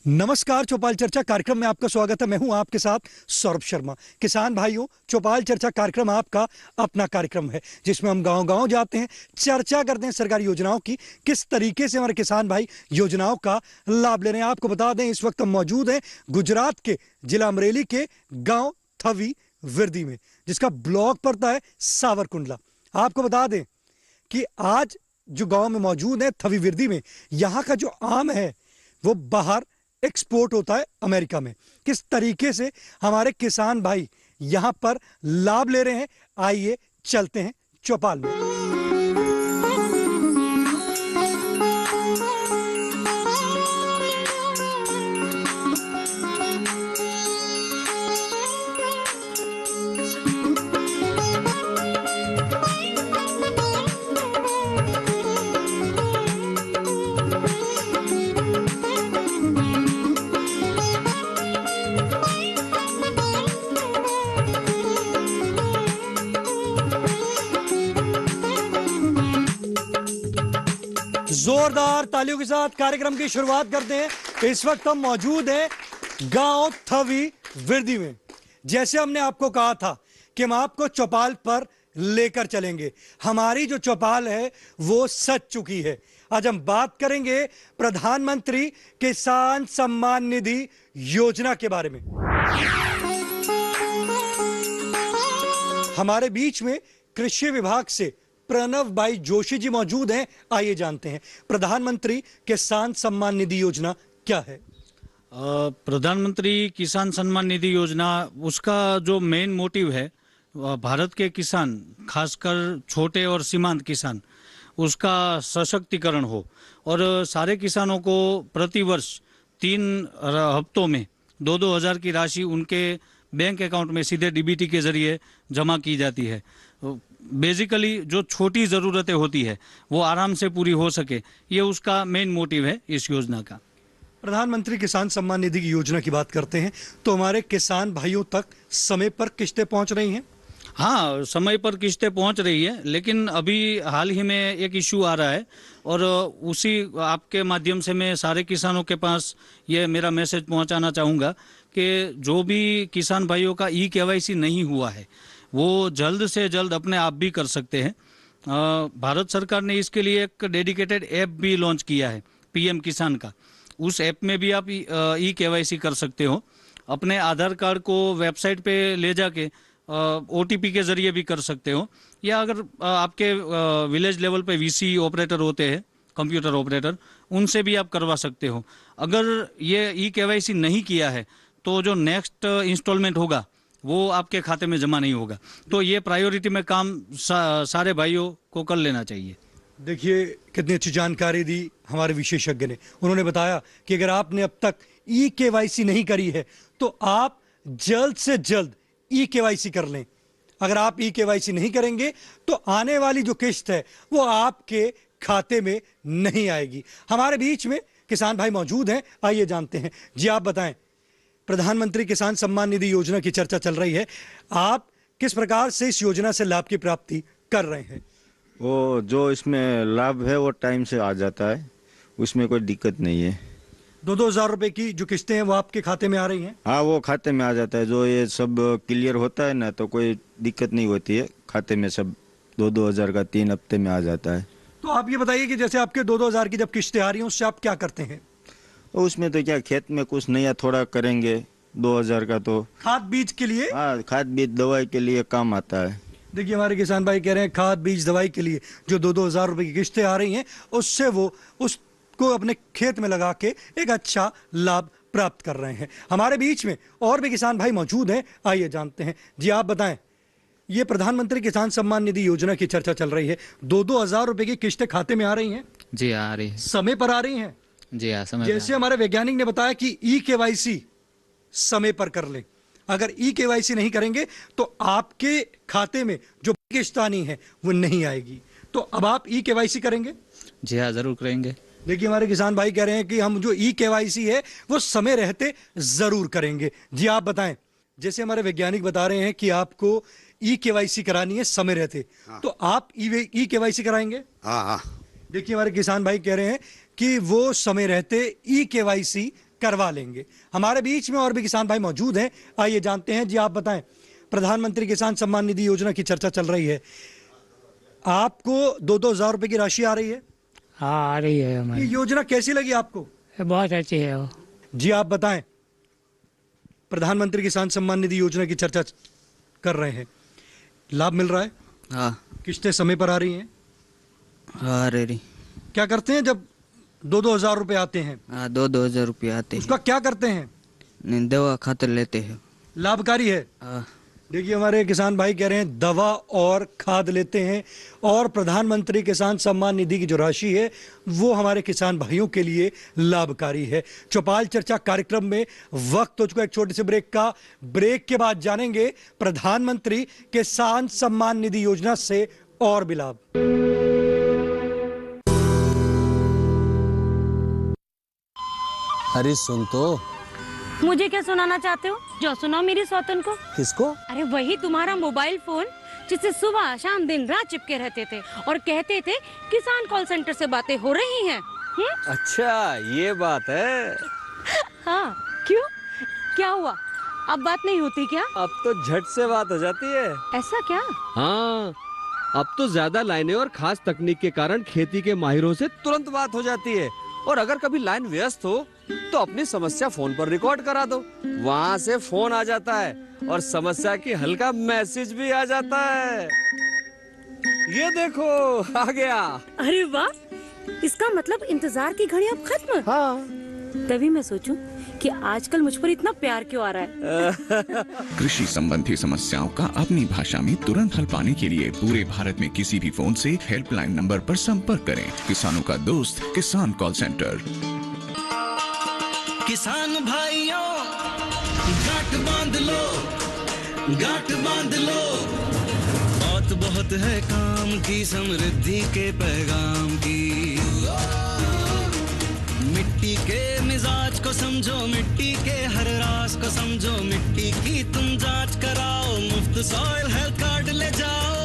नमस्कार, चौपाल चर्चा कार्यक्रम में आपका स्वागत है। मैं हूं आपके साथ सौरभ शर्मा। किसान भाइयों, चौपाल चर्चा कार्यक्रम आपका अपना कार्यक्रम है जिसमें हम गांव-गांव जाते हैं, चर्चा करते हैं सरकारी योजनाओं की, किस तरीके से हमारे किसान भाई योजनाओं का लाभ ले रहे हैं। आपको बता दें, इस वक्त हम मौजूद हैं गुजरात के जिला अमरेली के गाँव थवी विरदी में, जिसका ब्लॉक पड़ता है सावरकुंडला। आपको बता दें कि आज जो गाँव में मौजूद है थवी विरदी में, यहाँ का जो आम है वो बाहर एक्सपोर्ट होता है अमेरिका में। किस तरीके से हमारे किसान भाई यहां पर लाभ ले रहे हैं, आइए चलते हैं चौपाल में। जोरदार तालियों के साथ कार्यक्रम की शुरुआत करते हैं। इस वक्त हम मौजूद हैं गांव थवी विरदी में। जैसे हमने आपको कहा था कि हम आपको चौपाल पर लेकर चलेंगे, हमारी जो चौपाल है वो सज चुकी है। आज हम बात करेंगे प्रधानमंत्री किसान सम्मान निधि योजना के बारे में। हमारे बीच में कृषि विभाग से प्रणव भाई जोशी जी मौजूद हैं। आइए जानते हैं प्रधानमंत्री किसान सम्मान निधि योजना क्या है। प्रधानमंत्री किसान सम्मान निधि योजना, उसका जो मेन मोटिव है भारत के किसान, खासकर छोटे और सीमांत किसान, उसका सशक्तिकरण हो और सारे किसानों को प्रतिवर्ष 3 हफ्तों में 2-2 हज़ार की राशि उनके बैंक अकाउंट में सीधे डीबीटी के जरिए जमा की जाती है। बेसिकली जो छोटी ज़रूरतें होती है वो आराम से पूरी हो सके, ये उसका मेन मोटिव है इस योजना का। प्रधानमंत्री किसान सम्मान निधि की योजना की बात करते हैं तो हमारे किसान भाइयों तक समय पर किस्तें पहुंच रही हैं। हाँ, समय पर किस्तें पहुंच रही है, लेकिन अभी हाल ही में एक इशू आ रहा है और उसी आपके माध्यम से मैं सारे किसानों के पास ये मेरा मैसेज पहुंचाना चाहूँगा कि जो भी किसान भाइयों का ई-केवाईसी नहीं हुआ है वो जल्द से जल्द अपने आप भी कर सकते हैं। भारत सरकार ने इसके लिए एक डेडिकेटेड ऐप भी लॉन्च किया है, पीएम किसान का। उस ऐप में भी आप ई-केवाईसी कर सकते हो। अपने आधार कार्ड को वेबसाइट पे ले जाके ओटीपी के जरिए भी कर सकते हो, या अगर आपके विलेज लेवल पे वीसी ऑपरेटर होते हैं, कंप्यूटर ऑपरेटर, उनसे भी आप करवा सकते हो। अगर ये ई-केवाईसी नहीं किया है तो जो नेक्स्ट इंस्टॉलमेंट होगा वो आपके खाते में जमा नहीं होगा। तो ये प्रायोरिटी में काम सारे भाइयों को कर लेना चाहिए। देखिए कितनी अच्छी जानकारी दी हमारे विशेषज्ञ ने। उन्होंने बताया कि अगर आपने अब तक ई-केवाईसी नहीं करी है तो आप जल्द से जल्द ई-केवाईसी कर लें। अगर आप ई-केवाईसी नहीं करेंगे तो आने वाली जो किस्त है वो आपके खाते में नहीं आएगी। हमारे बीच में किसान भाई मौजूद हैं, आइए जानते हैं। जी आप बताएं, प्रधानमंत्री किसान सम्मान निधि योजना की चर्चा चल रही है, आप किस प्रकार से इस योजना से लाभ की प्राप्ति कर रहे हैं? वो जो इसमें लाभ है वो टाइम से आ जाता है, उसमें कोई दिक्कत नहीं है। 2-2 हज़ार रुपए की जो किस्तें हैं वो आपके खाते में आ रही हैं? हाँ, वो खाते में आ जाता है। जो ये सब क्लियर होता है ना तो कोई दिक्कत नहीं होती है, खाते में सब 2-2 हज़ार का 3 हफ्ते में आ जाता है। तो आप ये बताइए कि जैसे आपके 2-2 हज़ार की जब किस्तें आ रही हैं उससे आप क्या करते हैं? तो उसमें तो क्या, खेत में कुछ नया थोड़ा करेंगे। 2 हज़ार का तो खाद बीज के लिए, हाँ, खाद बीज दवाई के लिए काम आता है। देखिए हमारे किसान भाई कह रहे हैं खाद बीज दवाई के लिए जो 2-2 हज़ार रुपए की किस्तें आ रही हैं उससे वो उसको अपने खेत में लगा के एक अच्छा लाभ प्राप्त कर रहे हैं। हमारे बीच में और भी किसान भाई मौजूद हैं, आइए जानते हैं। जी आप बताएं, ये प्रधानमंत्री किसान सम्मान निधि योजना की चर्चा चल रही है, 2-2 हज़ार रुपए की किस्तें खाते में आ रही हैं? जी आ रही है। समय पर आ रही हैं? जी हाँ, समझ जैसे हमारे वैज्ञानिक ने बताया कि ई-केवाईसी समय पर कर लें। अगर ई-केवाईसी नहीं करेंगे तो आपके खाते में जो किस्त आनी है वो नहीं आएगी। तो अब आप ई-केवाईसी करेंगे? जी हाँ, जरूर करेंगे। देखिए हमारे किसान भाई कह रहे हैं कि हम जो ई-केवाईसी है वो समय रहते जरूर करेंगे। जी आप बताएं, जैसे हमारे वैज्ञानिक बता रहे हैं कि आपको ई-केवाईसी करानी है समय रहते, तो आप ई-केवाईसी कराएंगे? हाँ हाँ। देखिए हमारे किसान भाई कह रहे हैं कि वो समय रहते ई-केवाईसी करवा लेंगे। हमारे बीच में और भी किसान भाई मौजूद हैं, आइए जानते हैं। जी आप बताएं, प्रधानमंत्री किसान सम्मान निधि योजना की चर्चा चल रही है, आपको 2-2 हज़ार रुपए की राशि आ रही है। हाँ आ रही है ये हमारी, योजना कैसी लगी आपको? बहुत अच्छी है वो। जी आप बताएं, प्रधानमंत्री किसान सम्मान निधि योजना की चर्चा कर रहे हैं, लाभ मिल रहा है? हाँ किस्तें समय पर आ रही हैं? हाँ रेडी। क्या करते हैं जब 2-2 हज़ार रुपए आते हैं? हाँ 2-2 हज़ार रुपये आते हैं। उसका क्या करते हैं? दवा खातर लेते हैं। लाभकारी है। हाँ देखिए हमारे किसान भाई कह रहे हैं दवा और खाद लेते हैं, और प्रधानमंत्री किसान सम्मान निधि की जो राशि है वो हमारे किसान भाइयों के लिए लाभकारी है। चौपाल चर्चा कार्यक्रम में वक्त हो चुका है एक छोटे से ब्रेक का। ब्रेक के बाद जानेंगे प्रधानमंत्री किसान सम्मान निधि योजना से और भी लाभ। अरे सुन तो। मुझे क्या सुनाना चाहते हो? जो सुनाओ मेरी सौतन को। किसको? अरे वही तुम्हारा मोबाइल फोन जिससे सुबह शाम दिन रात चिपके रहते थे और कहते थे किसान कॉल सेंटर से बातें हो रही हैं। अच्छा ये बात है। हाँ क्यों, क्या हुआ? अब बात नहीं होती क्या? अब तो झट से बात हो जाती है। ऐसा क्या? हाँ अब तो ज्यादा लाइनें और खास तकनीक के कारण खेती के माहिरों से तुरंत बात हो जाती है। और अगर कभी लाइन व्यस्त हो तो अपनी समस्या फोन पर रिकॉर्ड करा दो, वहाँ से फोन आ जाता है और समस्या की हल का मैसेज भी आ जाता है। ये देखो आ गया। अरे वाह, इसका मतलब इंतजार की घड़ी अब खत्म। हाँ तभी मैं सोचूं कि आजकल मुझ पर इतना प्यार क्यों आ रहा है। कृषि संबंधी समस्याओं का अपनी भाषा में तुरंत हल पाने के लिए पूरे भारत में किसी भी फोन से हेल्पलाइन नंबर पर संपर्क करें। किसानों का दोस्त किसान कॉल सेंटर। किसान भाइयों गांठ बांध लो, गांठ बांध लो, बात बहुत है काम की, समृद्धि के पैगाम की। मिट्टी के मिजाज को समझो, मिट्टी के हर राज को समझो, मिट्टी की तुम जांच कराओ, मुफ्त सॉइल हेल्थ कार्ड ले जाओ।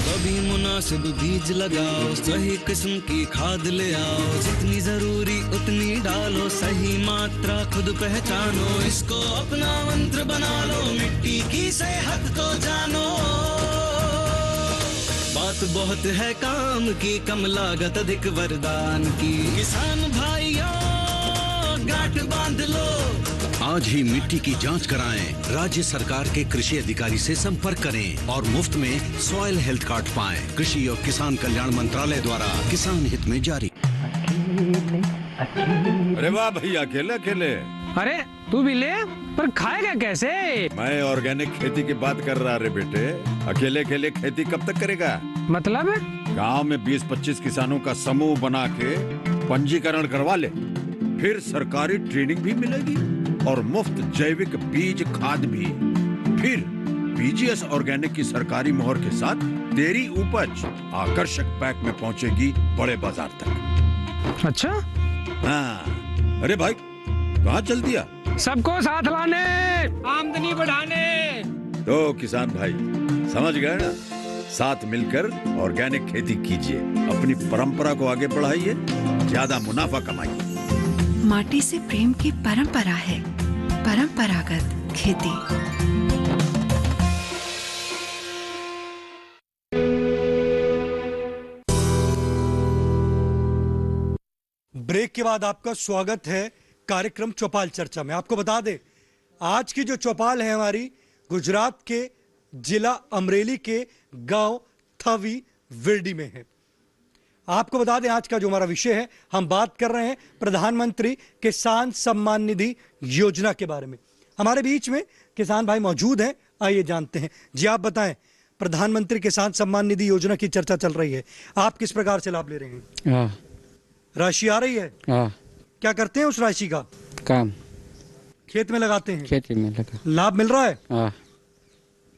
कभी मुनासिब बीज लगाओ, सही किस्म की खाद ले आओ, जितनी जरूरी उतनी डालो, सही मात्रा खुद पहचानो, इसको अपना मंत्र बना लो, मिट्टी की सेहत को जानो। बात बहुत है काम की, कम लागत अधिक वरदान की। किसान भाइयों गांठ बांध लो, आज ही मिट्टी की जांच कराएं। राज्य सरकार के कृषि अधिकारी से संपर्क करें और मुफ्त में सॉइल हेल्थ कार्ड पाएं। कृषि और किसान कल्याण मंत्रालय द्वारा किसान हित में जारी। अरे वाह भैया, अकेले अकेले। अरे तू भी ले, पर खाएगा कैसे? मैं ऑर्गेनिक खेती की बात कर रहा रे बेटे। अकेले अकेले खेती कब तक करेगा? मतलब? गांव में 20-25 किसानों का समूह बना के पंजीकरण करवा ले, फिर सरकारी ट्रेनिंग भी मिलेगी और मुफ्त जैविक बीज खाद भी। फिर बीजीएस ऑर्गेनिक की सरकारी मोहर के साथ तेरी उपज आकर्षक पैक में पहुंचेगी बड़े बाजार तक। अच्छा? हाँ। अरे भाई कहाँ चल दिया? सबको साथ लाने, आमदनी बढ़ाने। तो किसान भाई समझ गए ना? साथ मिलकर ऑर्गेनिक खेती कीजिए, अपनी परंपरा को आगे बढ़ाइए, ज्यादा मुनाफा कमाइए। माटी से प्रेम की परंपरा है परंपरागत खेती। ब्रेक के बाद आपका स्वागत है कार्यक्रम चौपाल चर्चा में। आपको बता दें आज की जो चौपाल है हमारी गुजरात के जिला अमरेली के गांव थवी विरडी में है। आपको बता दें आज का जो हमारा विषय है, हम बात कर रहे हैं प्रधानमंत्री किसान सम्मान निधि योजना के बारे में। हमारे बीच में किसान भाई मौजूद हैं, आइए जानते हैं। जी आप बताएं, प्रधानमंत्री किसान सम्मान निधि योजना की चर्चा चल रही है, आप किस प्रकार से लाभ ले रहे हैं? हाँ। राशि आ रही है? हाँ। क्या करते हैं उस राशि का? काम खेत में लगाते हैं। खेती में लगा। लाभ मिल रहा है? हाँ।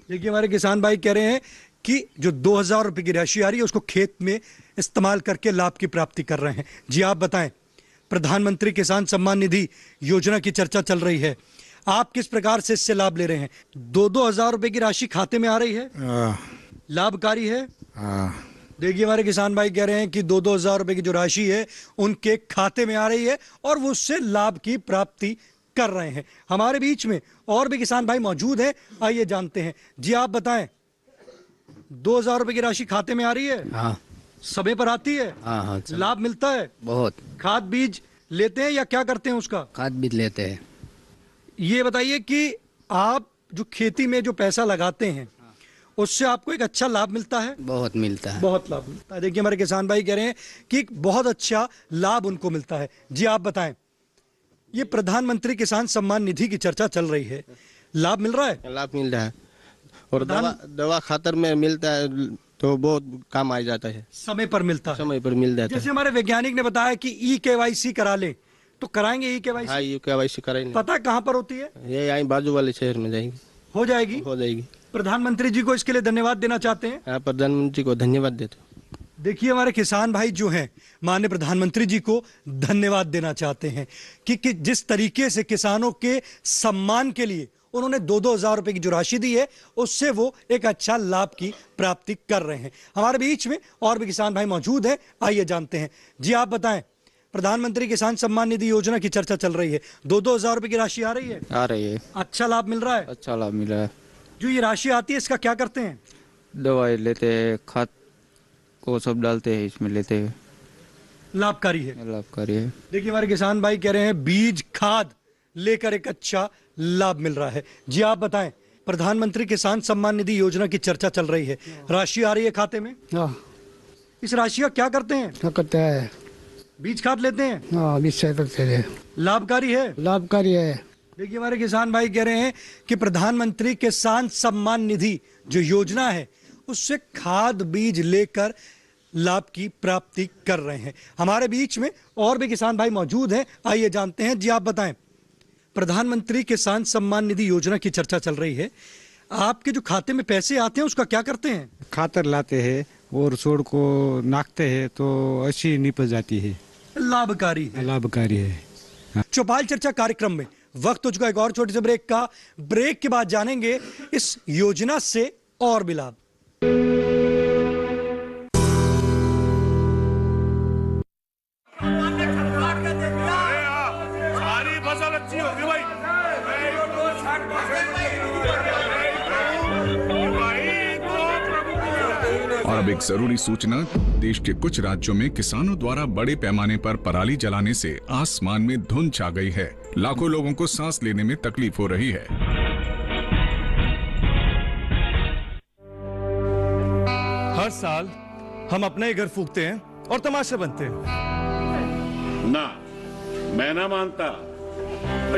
देखिए हमारे किसान भाई कह रहे हैं कि जो 2,000 रुपए की राशि आ रही है उसको खेत में इस्तेमाल करके लाभ की प्राप्ति कर रहे हैं। जी आप बताएं, प्रधानमंत्री किसान सम्मान निधि योजना की चर्चा चल रही है, आप किस प्रकार से इससे लाभ ले रहे हैं? 2-2 हज़ार रुपए की राशि खाते में आ रही है, लाभकारी है। देखिए हमारे किसान भाई कह रहे हैं कि 2-2 हज़ार रुपए की जो राशि है उनके खाते में आ रही है और वो उससे लाभ की प्राप्ति कर रहे हैं। हमारे बीच में और भी किसान भाई मौजूद हैं, आइए जानते हैं। जी आप बताएं, 2,000 रुपए की राशि खाते में आ रही है? हाँ। समय पर आती है? हाँ हाँ। लाभ मिलता है? बहुत। खाद बीज लेते हैं या क्या करते हैं उसका? खाद बीज लेते हैं। ये बताइए कि आप जो खेती में जो पैसा लगाते हैं उससे आपको एक अच्छा लाभ मिलता है? बहुत मिलता है। बहुत लाभ मिलता है। देखिए हमारे किसान भाई कह रहे हैं कि बहुत अच्छा लाभ उनको मिलता है। जी आप बताएं, ये प्रधानमंत्री किसान सम्मान निधि की चर्चा चल रही है, लाभ मिल रहा है? लाभ मिल रहा है और दवा खातर में मिलता है तो बहुत काम आ जाता है। समय पर मिलता है? समय पर मिल जाता है। जैसे हमारे वैज्ञानिक ने बताया कि ई-KYC करा ले, तो कराएंगे ई-KYC? हाँ, ई-KYC कराएंगे। पता कहाँ पर होती है? ये यहाँ बाजू वाले शहर में जाएगी। हो जाएगी? हो जाएगी। प्रधानमंत्री जी को इसके लिए धन्यवाद देना चाहते हैं? हाँ, प्रधानमंत्री को धन्यवाद देते हैं। देखिए हमारे किसान भाई जो हैं माननीय प्रधानमंत्री जी को धन्यवाद देना चाहते हैं कि जिस तरीके से किसानों के सम्मान के लिए उन्होंने 2-2 हज़ार रुपए की जो राशि दी है उससे वो एक अच्छा लाभ की प्राप्ति कर रहे हैं। हमारे बीच में और भी किसान भाई मौजूद हैं, आइए जानते हैं। जी आप बताएं, प्रधानमंत्री किसान सम्मान निधि योजना की चर्चा चल रही है, 2-2 हज़ार रुपए की राशि आ रही है? आ रही है। अच्छा लाभ मिल रहा है? अच्छा लाभ मिल रहा है। जो ये राशि आती है इसका क्या करते हैं? दवाई लेते हैं, खाद को सब डालते हैं, इसमें लेते हैं। लाभकारी है? लाभकारी है। देखिए हमारे किसान भाई कह रहे हैं बीज खाद लेकर एक अच्छा लाभ मिल रहा है। जी आप बताएं, प्रधानमंत्री किसान सम्मान निधि योजना की चर्चा चल रही है, राशि आ रही है खाते में? इस राशि का क्या करते हैं? क्या करते हैं? बीज खाद लेते हैं? हाँ, बीज से करते हैं। लाभकारी है? लाभकारी है। देखिए हमारे किसान भाई कह रहे हैं कि प्रधानमंत्री किसान सम्मान निधि जो योजना है उससे खाद बीज लेकर लाभ की प्राप्ति कर रहे हैं। हमारे बीच में और भी किसान भाई मौजूद हैं, आइए जानते हैं। जी आप बताएं, प्रधानमंत्री किसान सम्मान निधि योजना की चर्चा चल रही है, आपके जो खाते में पैसे आते हैं उसका क्या करते हैं? खातर लाते हैं और छोड़ को नाकते हैं तो अच्छी निपट जाती है। लाभकारी है? लाभकारी है। चौपाल चर्चा कार्यक्रम में वक्त हो चुका एक और छोटे से ब्रेक का। ब्रेक के बाद जानेंगे इस योजना से और भी लाभ। सारी फसल अच्छी होगी भाई। और अब एक जरूरी सूचना, देश के कुछ राज्यों में किसानों द्वारा बड़े पैमाने पर पराली जलाने से आसमान में धुंध छा गई है। लाखों लोगों को सांस लेने में तकलीफ हो रही है। हर साल हम अपना ही घर फूकते हैं और तमाशा बनते हैं। ना, मैं ना मानता।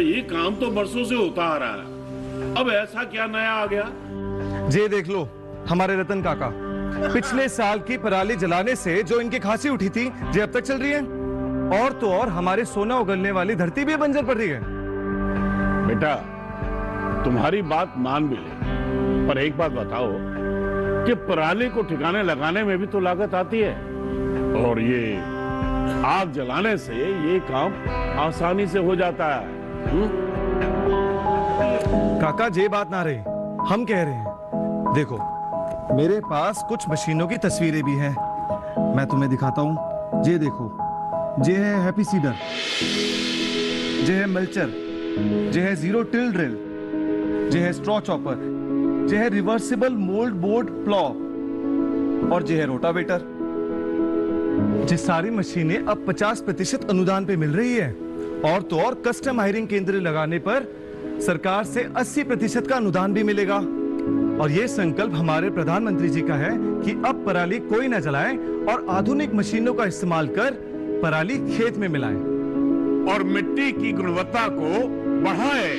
ये काम तो बरसों से होता आ रहा है, अब ऐसा क्या नया आ गया? ये देख लो, हमारे रतन काका पिछले साल की पराली जलाने से जो इनकी खांसी उठी थी ये अब तक चल रही है। और तो और हमारे सोना उगलने वाली धरती भी बंजर पड़ रही है। बेटा, तुम्हारी बात मान भी ले, पर एक बात बताओ कि पराली को ठिकाने लगाने में भी तो लागत आती है, और ये आग जलाने से ये काम आसानी से हो जाता है। काका ये बात ना रही, हम कह रहे हैं। देखो, मेरे पास कुछ मशीनों की तस्वीरें भी हैं, मैं तुम्हें दिखाता हूं। ये देखो, ये है हैप्पी सीडर, ये है मल्चर, ये है जीरो टिल ड्रिल, ये है स्ट्रॉ चॉपर, ये है रिवर्सिबल मोल्ड बोर्ड प्लॉ और ये है रोटावेटर। ये सारी मशीनें अब 50% अनुदान पे मिल रही है, और तो और कस्टम हायरिंग केंद्र लगाने पर सरकार से 80% का अनुदान भी मिलेगा। और ये संकल्प हमारे प्रधानमंत्री जी का है कि अब पराली कोई न जलाए और आधुनिक मशीनों का इस्तेमाल कर पराली खेत में मिलाएं और मिट्टी की गुणवत्ता को बढ़ाए।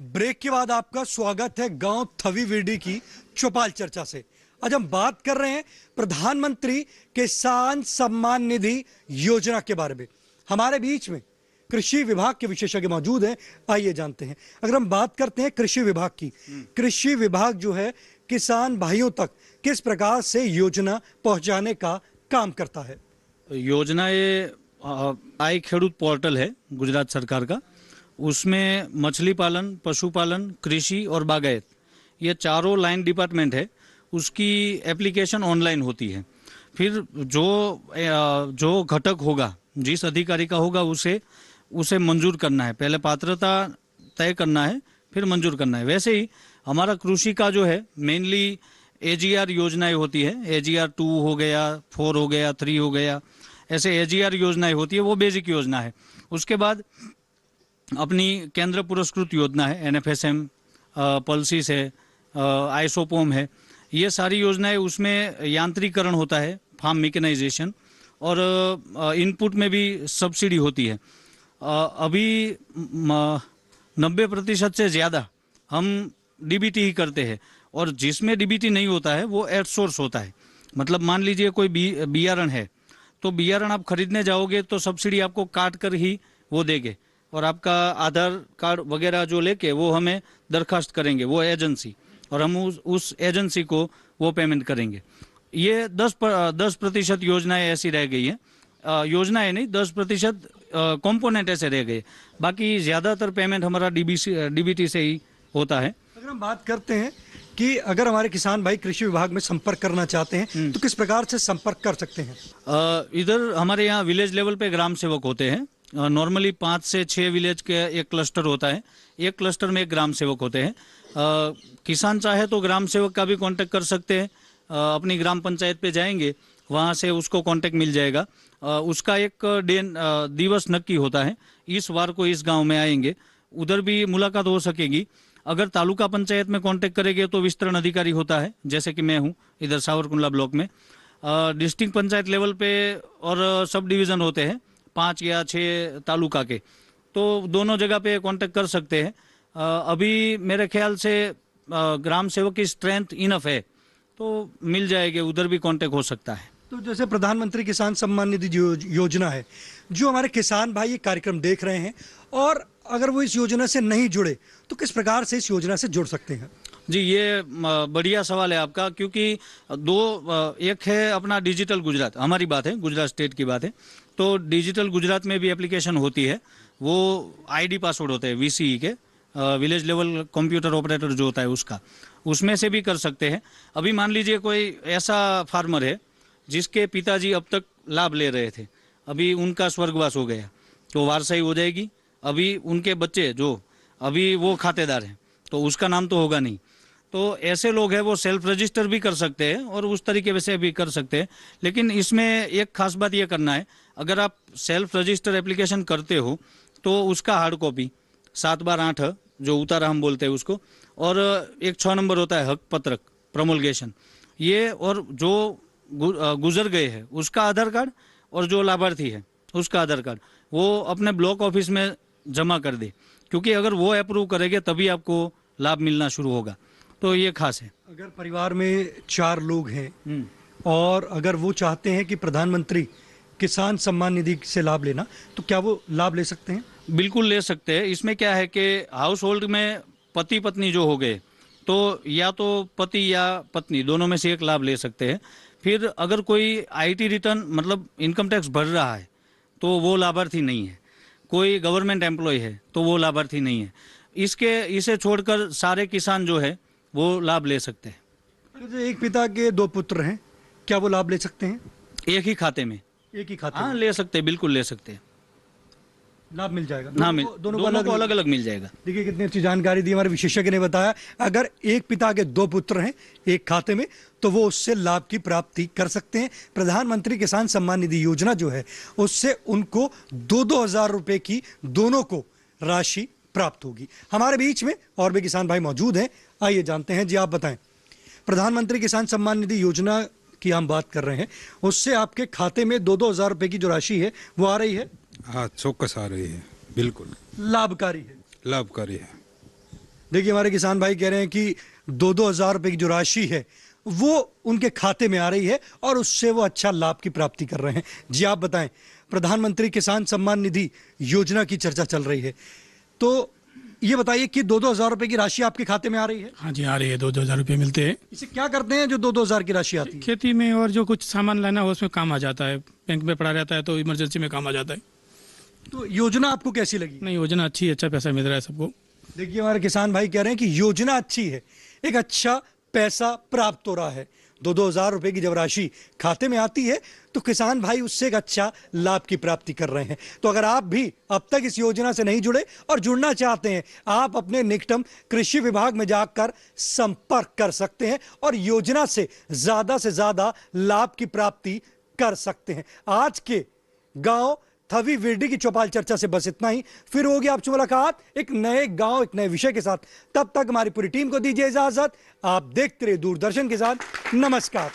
ब्रेक के बाद आपका स्वागत है गांव थवीविरडी की चौपाल चर्चा से। आज हम बात कर रहे हैं प्रधानमंत्री किसान सम्मान निधि योजना के बारे में। हमारे बीच में कृषि विभाग के विशेषज्ञ मौजूद हैं, आइए जानते हैं। अगर हम बात करते हैं कृषि विभाग की, कृषि विभाग जो है किसान भाइयों तक किस प्रकार से योजना पहुंचाने का काम करता है? योजना ये आई खेडूत पोर्टल है गुजरात सरकार का, उसमें मछली पालन, पशुपालन, कृषि और बागायत, ये चारों लाइन डिपार्टमेंट है, उसकी एप्लीकेशन ऑनलाइन होती है। फिर जो घटक होगा, जिस अधिकारी का होगा, उसे मंजूर करना है। पहले पात्रता तय करना है, फिर मंजूर करना है। वैसे ही हमारा कृषि का जो है मेनली AGR योजनाएं होती है। AGR 2 हो गया, 4 हो गया, 3 हो गया, ऐसे AGR योजनाएं होती है, वो बेसिक योजना है। उसके बाद अपनी केंद्र पुरस्कृत योजना है, NFSM, पल्सिस है, आइसोपोम है, ये सारी योजनाएं, उसमें यांत्रिकरण होता है, फार्म मैकेनाइजेशन, और इनपुट में भी सब्सिडी होती है। अभी 90% से ज़्यादा हम DBT ही करते हैं, और जिसमें DBT नहीं होता है वो आउटसोर्स होता है। मतलब मान लीजिए कोई बियारण है, तो बियारण आप खरीदने जाओगे तो सब्सिडी आपको काट कर ही वो देंगे, और आपका आधार कार्ड वगैरह जो लेके वो हमें दरखास्त करेंगे, वो एजेंसी, और हम उस एजेंसी को वो पेमेंट करेंगे। ये 10% योजनाएं ऐसी रह गई हैं। योजनाएं नहीं, 10% कंपोनेंट ऐसे रह गए, बाकी ज़्यादातर पेमेंट हमारा DBT से ही होता है। अगर हम बात करते हैं कि अगर हमारे किसान भाई कृषि विभाग में संपर्क करना चाहते हैं तो किस प्रकार से संपर्क कर सकते हैं? इधर हमारे यहाँ विलेज लेवल पे ग्राम सेवक होते हैं। नॉर्मली 5 से 6 विलेज के एक क्लस्टर होता है, एक क्लस्टर में एक ग्राम सेवक होते हैं। किसान चाहे तो ग्राम सेवक का भी कांटेक्ट कर सकते हैं। अपनी ग्राम पंचायत पे जाएंगे, वहाँ से उसको कांटेक्ट मिल जाएगा। उसका एक दिवस नक्की होता है, इस वार को इस गांव में आएंगे, उधर भी मुलाकात हो सकेगी। अगर तालुका पंचायत में कांटेक्ट करेंगे तो विस्तरण अधिकारी होता है, जैसे कि मैं हूँ इधर सावरकुंडला ब्लॉक में। डिस्ट्रिक्ट पंचायत लेवल पे और सब डिवीज़न होते हैं 5 या 6 तालुका के, तो दोनों जगह पे कांटेक्ट कर सकते हैं। अभी मेरे ख्याल से ग्राम सेवक की स्ट्रेंथ इनफ है, तो मिल जाएगी, उधर भी कांटेक्ट हो सकता है। तो जैसे प्रधानमंत्री किसान सम्मान निधि योजना है, जो हमारे किसान भाई ये कार्यक्रम देख रहे हैं, और अगर वो इस योजना से नहीं जुड़े तो किस प्रकार से इस योजना से जुड़ सकते हैं? जी, ये बढ़िया सवाल है आपका, क्योंकि एक है अपना डिजिटल गुजरात, हमारी बात है, गुजरात स्टेट की बात है, तो डिजिटल गुजरात में भी एप्लीकेशन होती है, वो ID पासवर्ड होते हैं VCE के, विलेज लेवल कंप्यूटर ऑपरेटर जो होता है उसका, उसमें से भी कर सकते हैं। अभी मान लीजिए कोई ऐसा फार्मर है जिसके पिताजी अब तक लाभ ले रहे थे, अभी उनका स्वर्गवास हो गया, तो वारसाई हो जाएगी। अभी उनके बच्चे जो अभी वो खातेदार हैं, तो उसका नाम तो होगा नहीं, तो ऐसे लोग हैं वो सेल्फ रजिस्टर भी कर सकते हैं और उस तरीके से भी कर सकते हैं। लेकिन इसमें एक खास बात ये करना है, अगर आप सेल्फ रजिस्टर एप्लीकेशन करते हो तो उसका हार्ड कॉपी 7/8 जो उतारा हम बोलते हैं उसको, और एक 6 नंबर होता है हक पत्रक प्रमोलगेशन, ये, और जो गुजर गए हैं उसका आधार कार्ड, और जो लाभार्थी है उसका आधार कार्ड, वो अपने ब्लॉक ऑफिस में जमा कर दे, क्योंकि अगर वो अप्रूव करेंगे तभी आपको लाभ मिलना शुरू होगा। तो ये खास है। अगर परिवार में 4 लोग हैं और अगर वो चाहते हैं कि प्रधानमंत्री किसान सम्मान निधि से लाभ लेना, तो क्या वो लाभ ले सकते हैं? बिल्कुल ले सकते हैं। इसमें क्या है कि हाउस होल्ड में पति पत्नी जो हो गए, तो या तो पति या पत्नी दोनों में से एक लाभ ले सकते हैं। फिर अगर कोई IT रिटर्न मतलब इनकम टैक्स भर रहा है तो वो लाभार्थी नहीं है। कोई गवर्नमेंट एम्प्लॉय है तो वो लाभार्थी नहीं है। इसे छोड़कर सारे किसान जो है वो लाभ ले सकते हैं। एक पिता के 2 पुत्र हैं, क्या वो लाभ ले सकते हैं? एक ही खाते में? एक ही खाते हाँ, में ले सकते हैं, बिल्कुल ले सकते हैं, लाभ मिल जाएगा। दोनों को अलग अलग मिल जाएगा। देखिए कितनी अच्छी जानकारी दी हमारे विशेषज्ञ ने बताया। अगर एक पिता के 2 पुत्र हैं एक खाते में तो वो उससे लाभ की प्राप्ति कर सकते हैं। प्रधानमंत्री किसान सम्मान निधि योजना जो है उससे उनको 2-2 हज़ार रुपए की दोनों को राशि प्राप्त होगी। हमारे बीच में और भी किसान भाई मौजूद हैं, आइए जानते हैं। जी आप बताएं, प्रधानमंत्री किसान सम्मान निधि योजना की हम बात कर रहे हैं, उससे आपके खाते में 2-2 हज़ार रुपए की जो राशि है वो आ रही है? हाँ, चौकस आ रही है, बिल्कुल लाभकारी है। लाभकारी है। देखिए हमारे किसान भाई कह रहे हैं कि 2-2 हज़ार रुपए की जो राशि है वो उनके खाते में आ रही है और उससे वो अच्छा लाभ की प्राप्ति कर रहे हैं। जी आप बताएं, प्रधानमंत्री किसान सम्मान निधि योजना की चर्चा चल रही है, तो ये बताइए कि 2-2 हज़ार रुपए की राशि आपके खाते में आ रही है? हाँ जी, आ रही है। 2-2 हज़ार रुपये मिलते हैं। इसे क्या करते हैं जो 2-2 हज़ार की राशि आती है? खेती में और जो कुछ सामान लाना हो उसमें काम आ जाता है। बैंक में पड़ा रहता है तो इमरजेंसी में काम आ जाता है। तो योजना आपको कैसी लगी? नहीं, योजना अच्छी है, अच्छा पैसा मिल रहा है सबको। देखिए हमारे किसान भाई कह रहे हैं कि योजना अच्छी है, एक अच्छा पैसा प्राप्त हो रहा है। 2-2 हज़ार रुपए की जब राशि खाते में आती है तो किसान भाई उससे एक अच्छा लाभ की प्राप्ति कर रहे हैं। तो अगर आप भी अब तक इस योजना से नहीं जुड़े और जुड़ना चाहते हैं, आप अपने निकटम कृषि विभाग में जाकर संपर्क कर सकते हैं और योजना से ज्यादा लाभ की प्राप्ति कर सकते हैं। आज के गांव थवी विरडी की चौपाल चर्चा से बस इतना ही। फिर होगी आपसे मुलाकात एक नए गांव, एक नए विषय के साथ। तब तक हमारी पूरी टीम को दीजिए इजाजत। आप देखते रहिए दूरदर्शन के साथ। नमस्कार।